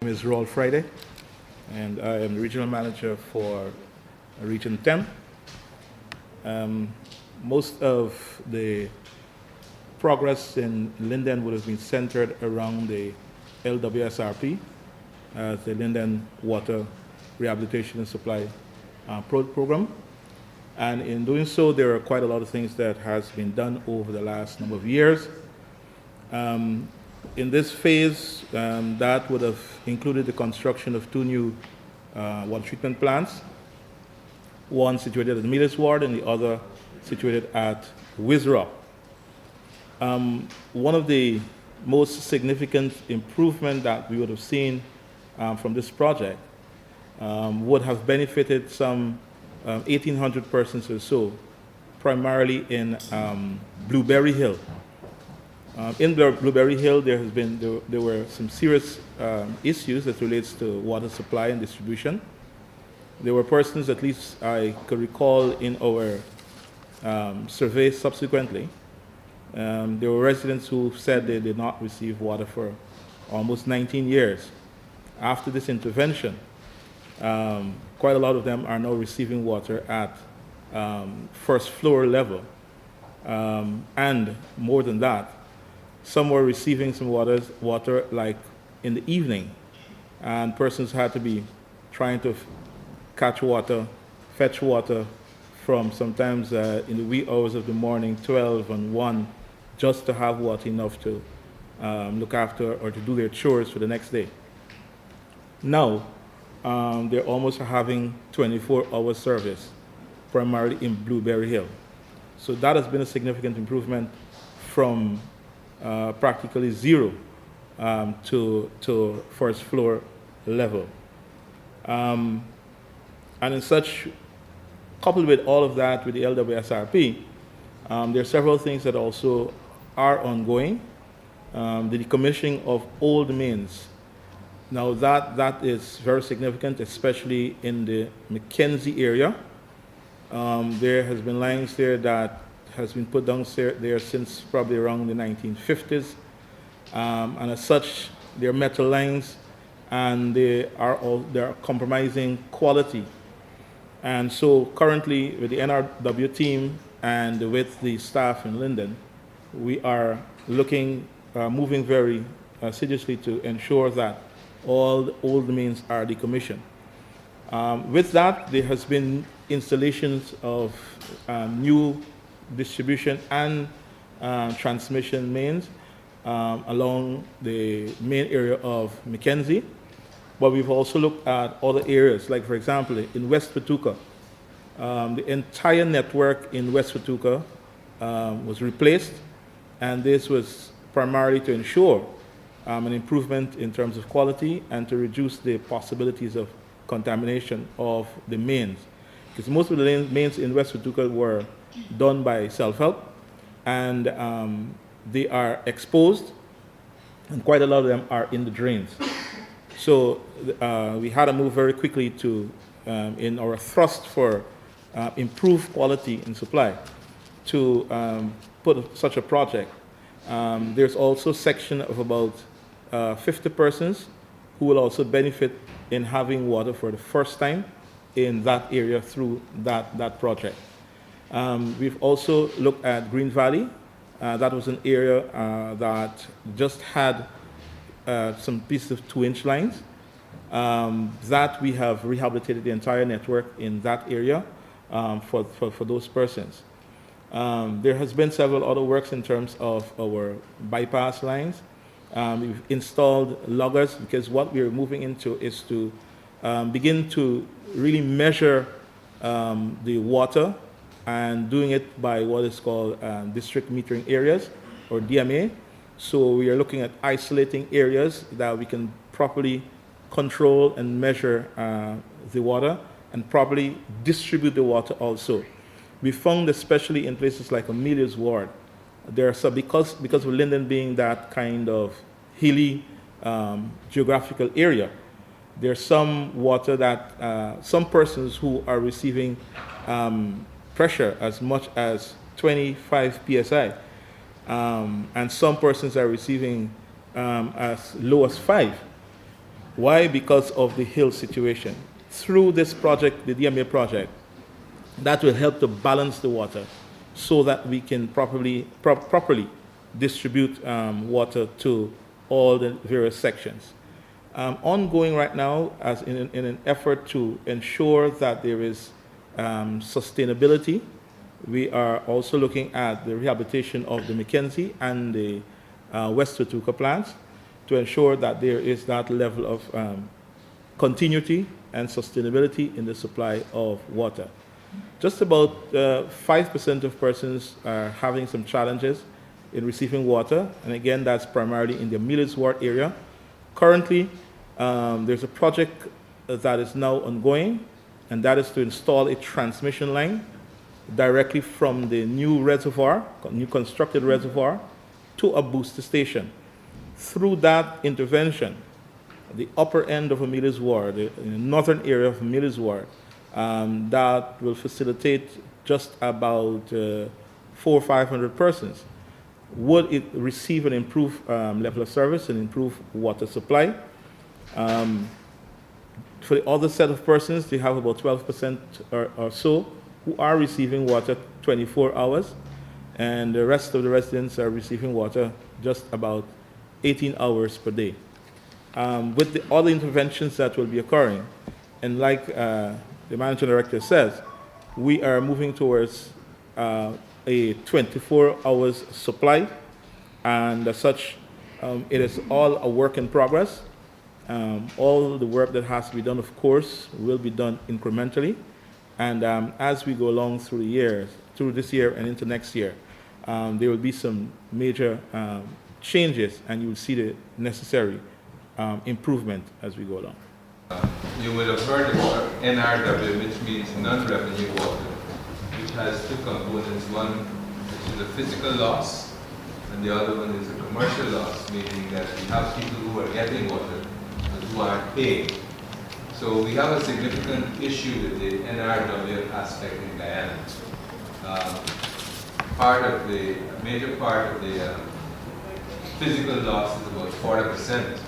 name is Rawle Friday, and I am the regional manager for Region 10. Most of the progress in Linden would have been centered around the LWSRP, the Linden Water Rehabilitation and Supply Program. And in doing so, there are quite a lot of things that has been done over the last number of years. In this phase, that would have included the construction of two new water treatment plants, one situated at the Millis Ward and the other situated at Wisra. One of the most significant improvement that we would have seen from this project would have benefited some 1,800 persons or so, primarily in Blueberry Hill. In Blueberry Hill, there were some serious issues that relates to water supply and distribution. There were persons, at least I could recall in our survey subsequently, there were residents who said they did not receive water for almost 19 years. After this intervention, quite a lot of them are now receiving water at first floor level. And more than that, some were receiving some water like in the evening, and persons had to be trying to catch water, fetch water from sometimes in the wee hours of the morning, 12 and 1, just to have water enough to look after or to do their chores for the next day. Now, they're almost having 24-hour service, primarily in Blueberry Hill. So that has been a significant improvement from practically zero to first floor level. And in such, coupled with all of that with the LWSRP, there are several things that also are ongoing. The decommissioning of old mains. Now that is very significant, especially in the Mackenzie area. There has been lines there that has been put down there since probably around the 1950s. And as such, they're metal lines, and they're compromising quality. And so currently with the NRW team and with the staff in Linden, we are moving very assiduously to ensure that all the old mains are decommissioned. With that, there has been installations of new distribution and transmission mains along the main area of Mackenzie. But we've also looked at other areas, like for example, in West Patuca. The entire network in West Patuca was replaced, and this was primarily to ensure an improvement in terms of quality and to reduce the possibilities of contamination of the mains. Because most of the mains in West Patuca were done by self-help, and they are exposed, and quite a lot of them are in the drains. So we had to move very quickly to, in our thrust for improved quality in supply, to put such a project. There's also a section of about 50 persons who will also benefit in having water for the first time in that area through that project. We've also looked at Green Valley. That was an area that just had some pieces of 2-inch lines. That we have rehabilitated the entire network in that area for those persons. There has been several other works in terms of our bypass lines. We've installed loggers, because what we're moving into is to begin to really measure the water, and doing it by what is called district metering areas, or DMA. So we are looking at isolating areas that we can properly control and measure the water, and properly distribute the water also. We found, especially in places like Amelia's Ward, there are some, because of Linden being that kind of hilly geographical area, there's some water that some persons who are receiving pressure as much as 25 psi, and some persons are receiving as low as 5. Why? Because of the hill situation. Through this project, the DMA project, that will help to balance the water so that we can properly distribute water to all the various sections. Ongoing right now, as in an effort to ensure that there is sustainability, we are also looking at the rehabilitation of the Mackenzie and the West Tutuka plants to ensure that there is that level of continuity and sustainability in the supply of water. Just about 5% of persons are having some challenges in receiving water, and again, that's primarily in the Miller's Ward area. Currently, there's a project that is now ongoing, and that is to install a transmission line directly from the new reservoir, new constructed reservoir, to a booster station. Through that intervention, the upper end of Amelia's Ward, the northern area of Amelia's Ward, that will facilitate just about 400 or 500 persons. Would it receive an improved level of service and improved water supply? For the other set of persons, they have about 12% or so who are receiving water 24 hours, and the rest of the residents are receiving water just about 18 hours per day. With the other interventions that will be occurring, and like the managing director says, we are moving towards a 24 hours supply, and as such, it is all a work in progress. All the work that has to be done, of course, will be done incrementally, and as we go along through the years, through this year and into next year, there will be some major changes, and you will see the necessary improvement as we go along. You would have heard of NRW, which means non-revenue water, which has two components. One is a physical loss, and the other one is a commercial loss, meaning that we have people who are getting water but who aren't paying. So we have a significant issue with the NRW aspect in Guyana. A major part of the physical loss is about 40%.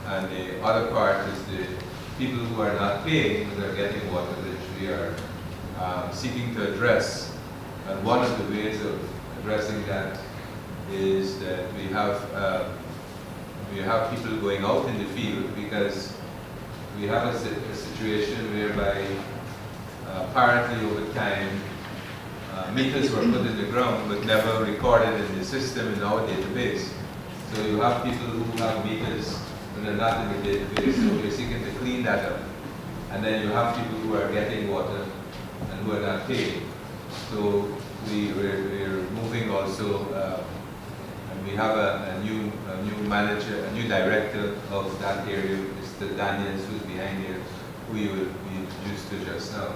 And the other part is the people who are not paying, but are getting water, which we are seeking to address. And one of the ways of addressing that is that we have people going out in the field, because we have a situation whereby apparently over time meters were put in the ground but never recorded in the system in our database. So you have people who have meters but are not in the database, so we're seeking to clean that up. And then you have people who are getting water and who are not paying. So we're moving also, and we have a new manager, a new director of that area, Mr. Daniels, who's behind here, who you introduced to just now.